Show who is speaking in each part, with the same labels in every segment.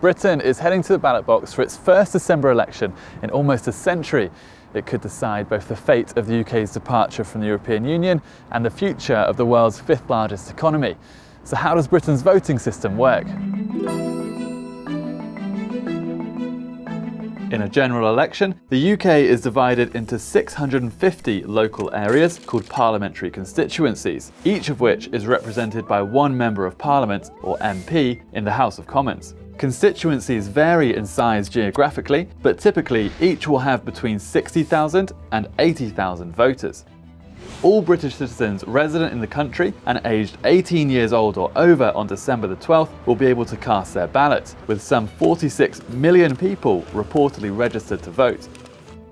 Speaker 1: Britain is heading to the ballot box for its first December election in almost a century. It could decide both the fate of the UK's departure from the European Union and the future of the world's fifth largest economy. So how does Britain's voting system work? In a general election, the UK is divided into 650 local areas called parliamentary constituencies, each of which is represented by one Member of Parliament, or MP, in the House of Commons. Constituencies vary in size geographically, but typically each will have between 60,000 and 80,000 voters. All British citizens resident in the country and aged 18 years old or over on December the 12th will be able to cast their ballot, with some 46 million people reportedly registered to vote.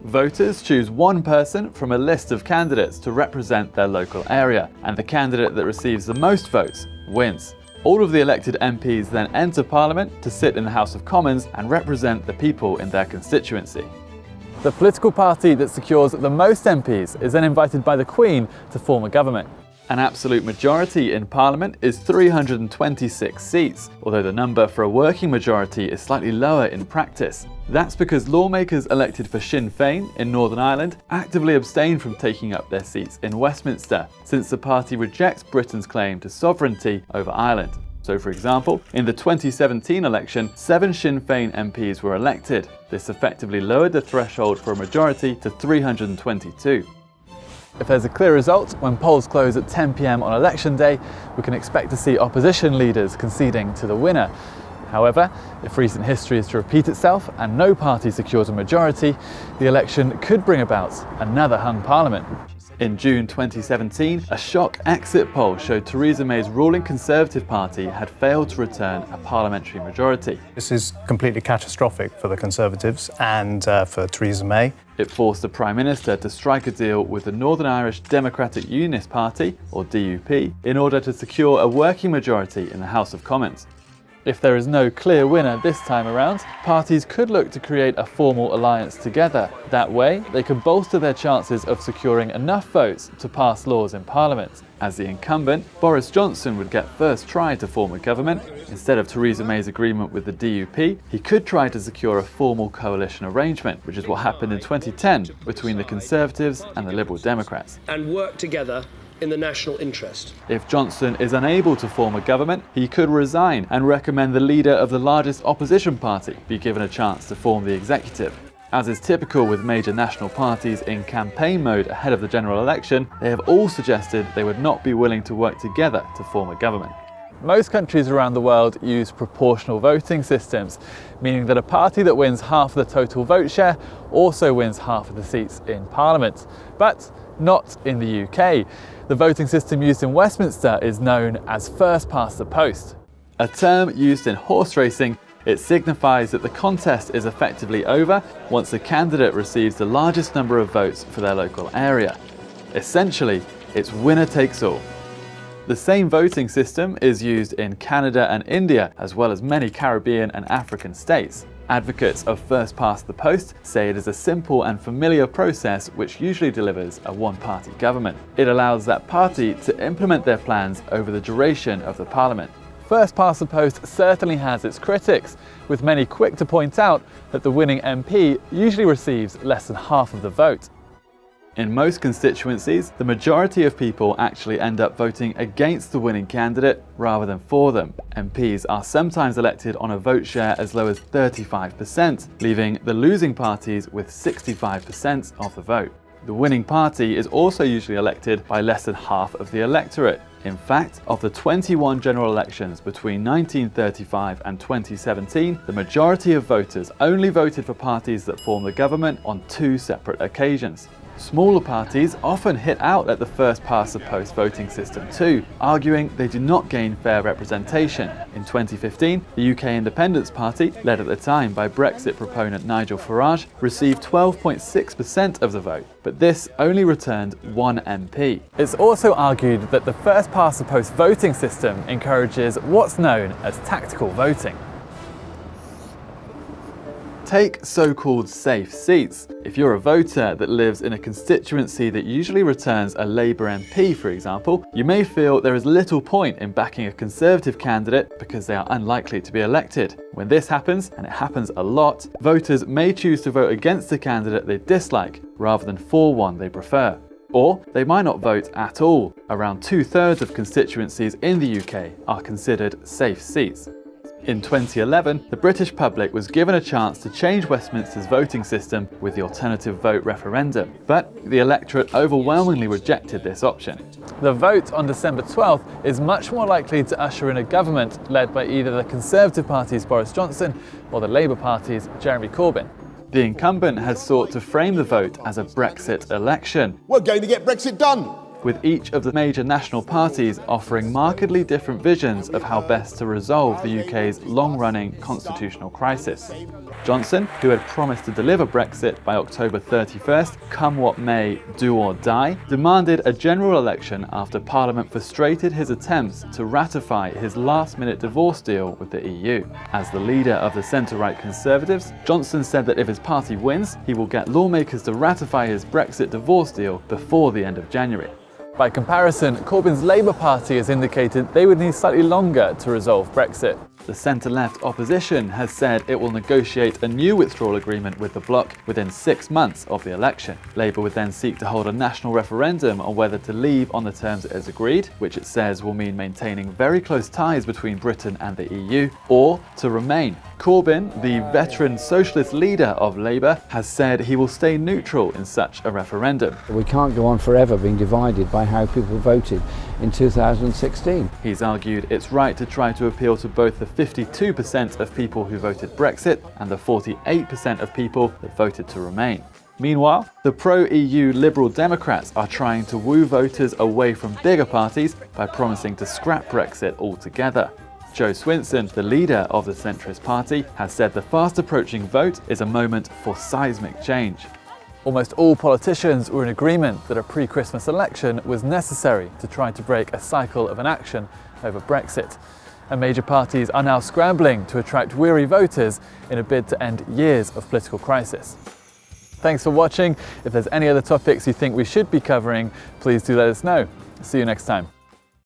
Speaker 1: Voters choose one person from a list of candidates to represent their local area, and the candidate that receives the most votes wins. All of the elected MPs then enter Parliament to sit in the House of Commons and represent the people in their constituency. The political party that secures the most MPs is then invited by the Queen to form a government. An absolute majority in Parliament is 326 seats, although the number for a working majority is slightly lower in practice. That's because lawmakers elected for Sinn Féin in Northern Ireland actively abstain from taking up their seats in Westminster, since the party rejects Britain's claim to sovereignty over Ireland. So, for example, in the 2017 election, 7 Sinn Féin MPs were elected. This effectively lowered the threshold for a majority to 322. If there's a clear result, when polls close at 10 p.m. on election day, we can expect to see opposition leaders conceding to the winner. However, if recent history is to repeat itself and no party secures a majority, the election could bring about another hung parliament. In June 2017, a shock exit poll showed Theresa May's ruling Conservative Party had failed to return a parliamentary majority.
Speaker 2: This is completely catastrophic for the Conservatives and for Theresa May.
Speaker 1: It forced the Prime Minister to strike a deal with the Northern Irish Democratic Unionist Party, or DUP, in order to secure a working majority in the House of Commons. If there is no clear winner this time around, parties could look to create a formal alliance together. That way, they can bolster their chances of securing enough votes to pass laws in Parliament. As the incumbent, Boris Johnson would get first try to form a government. Instead of Theresa May's agreement with the DUP, he could try to secure a formal coalition arrangement, which is what happened in 2010 between the Conservatives and the Liberal Democrats.
Speaker 3: And work together in the national interest.
Speaker 1: If Johnson is unable to form a government, he could resign and recommend the leader of the largest opposition party be given a chance to form the executive. As is typical with major national parties in campaign mode ahead of the general election, they have all suggested they would not be willing to work together to form a government. Most countries around the world use proportional voting systems, meaning that a party that wins half of the total vote share also wins half of the seats in Parliament. But not in the UK. The voting system used in Westminster is known as Firstpastthepost. A term used in horse racing, it signifies that the contest is effectively over once a candidate receives the largest number of votes for their local area. Essentially, it's winner takes all. The same voting system is used in Canada and India, as well as many Caribbean and African states. Advocates of Firstpastthepost say it is a simple and familiar process which usually delivers a one-party government. It allows that party to implement their plans over the duration of the Parliament. Firstpastthepost certainly has its critics, with many quick to point out that the winning MP usually receives less than half of the vote. In most constituencies, the majority of people actually end up voting against the winning candidate rather than for them. MPs are sometimes elected on a vote share as low as 35%, leaving the losing parties with 65% of the vote. The winning party is also usually elected by less than half of the electorate. In fact, of the 21 general elections between 1935 and 2017, the majority of voters only voted for parties that form the government on 2 separate occasions. Smaller parties often hit out at the Firstpastthepost voting system too, arguing they do not gain fair representation. In 2015, the UK Independence Party, led at the time by Brexit proponent Nigel Farage, received 12.6% of the vote, but this only returned 1 MP. It's also argued that the Firstpastthepost voting system encourages what's known as tactical voting. Take so-called safe seats. If you're a voter that lives in a constituency that usually returns a Labour MP, for example, you may feel there is little point in backing a Conservative candidate because they are unlikely to be elected. When this happens, and it happens a lot, voters may choose to vote against a candidate they dislike rather than for one they prefer. Or they might not vote at all. Around 2/3 of constituencies in the UK are considered safe seats. In 2011, the British public was given a chance to change Westminster's voting system with the alternative vote referendum, but the electorate overwhelmingly rejected this option. The vote on December 12th is much more likely to usher in a government led by either the Conservative Party's Boris Johnson or the Labour Party's Jeremy Corbyn. The incumbent has sought to frame the vote as a Brexit election.
Speaker 4: We're going to get Brexit done!
Speaker 1: With each of the major national parties offering markedly different visions of how best to resolve the UK's long-running constitutional crisis. Johnson, who had promised to deliver Brexit by October 31st, come what may, do or die, demanded a general election after Parliament frustrated his attempts to ratify his last-minute divorce deal with the EU. As the leader of the centre-right Conservatives, Johnson said that if his party wins, he will get lawmakers to ratify his Brexit divorce deal before the end of January. By comparison, Corbyn's Labour Party has indicated they would need slightly longer to resolve Brexit. The centre-left opposition has said it will negotiate a new withdrawal agreement with the bloc within 6 months of the election. Labour would then seek to hold a national referendum on whether to leave on the terms it has agreed, which it says will mean maintaining very close ties between Britain and the EU, or to remain. Corbyn, the veteran socialist leader of Labour, has said he will stay neutral in such a referendum.
Speaker 5: We can't go on forever being divided by how people voted in 2016.
Speaker 1: He's argued it's right to try to appeal to both the 52% of people who voted Brexit and the 48% of people that voted to remain. Meanwhile, the pro-EU Liberal Democrats are trying to woo voters away from bigger parties by promising to scrap Brexit altogether. Jo Swinson, the leader of the centrist party, has said the fast-approaching vote is a moment for seismic change. Almost all politicians were in agreement that a pre-Christmas election was necessary to try to break a cycle of inaction over Brexit. And major parties are now scrambling to attract weary voters in a bid to end years of political crisis. Thanks for watching. If there's any other topics you think we should be covering, please do let us know. See you next time.